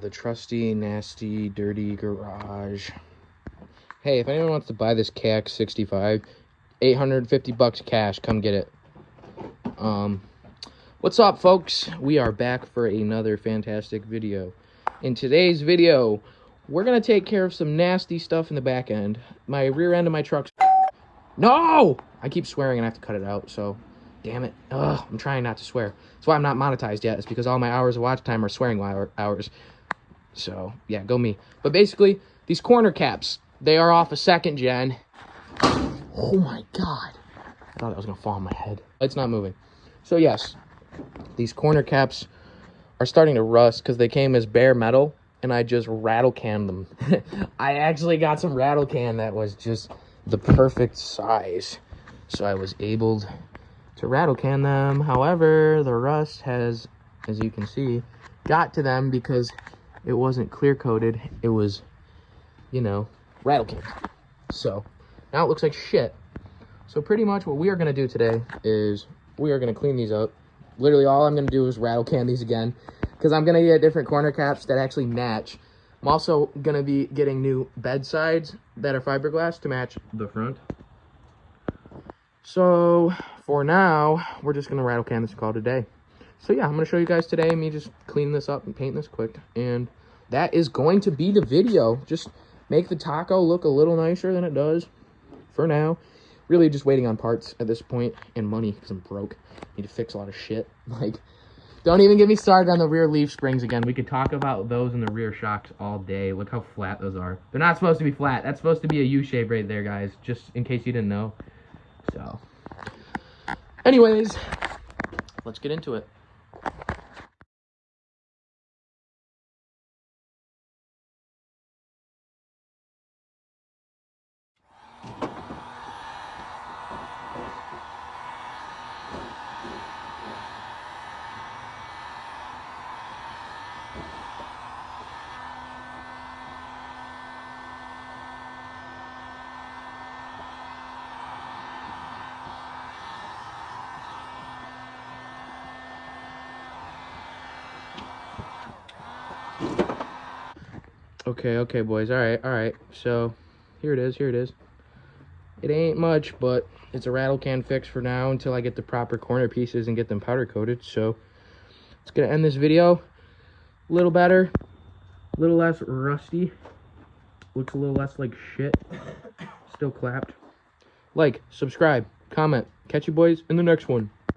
The trusty, nasty, dirty garage. Hey, if anyone wants to buy this KX 65, $850 cash, come get it. What's up, folks? We are back for another fantastic video. In today's video, we're gonna take care of some nasty stuff in the back end. My rear end of my truck's... No! I keep swearing and I have to cut it out, so... Damn it. Ugh, I'm trying not to swear. That's why I'm not monetized yet. It's because all my hours of watch time are swearing hours. So, yeah, go me. But basically, these corner caps, they are off a second gen. Oh my god. I thought that was going to fall on my head. It's not moving. So, yes, these corner caps are starting to rust because they came as bare metal, and I just rattle canned them. I actually got some rattle can that was just the perfect size. So I was able to rattle can them. However, the rust has, as you can see, got to them because it wasn't clear coated. It was, you know, rattle can. So now it looks like shit. So pretty much what we are going to do today is we are going to clean these up. Literally all I'm going to do is rattle can these again because I'm going to get different corner caps that actually match. I'm also going to be getting new bed sides that are fiberglass to match the front. So for now, we're just going to rattle can this and call it a day. So yeah, I'm going to show you guys today me just cleaning this up and painting this quick. And that is going to be the video. Just make the taco look a little nicer than it does for now. Really just waiting on parts at this point and money because I'm broke. Need to fix a lot of shit. Like, don't even get me started on the rear leaf springs again. We could talk about those in the rear shocks all day. Look how flat those are. They're not supposed to be flat. That's supposed to be a U-shape right there, guys. Just in case you didn't know. So, anyways, let's get into it. Okay, boys. All right. So, here it is. It ain't much, but it's a rattle can fix for now until I get the proper corner pieces and get them powder coated. So, it's gonna end this video a little better, a little less rusty, looks a little less like shit. Still clapped. Like, subscribe, comment. Catch you boys in the next one.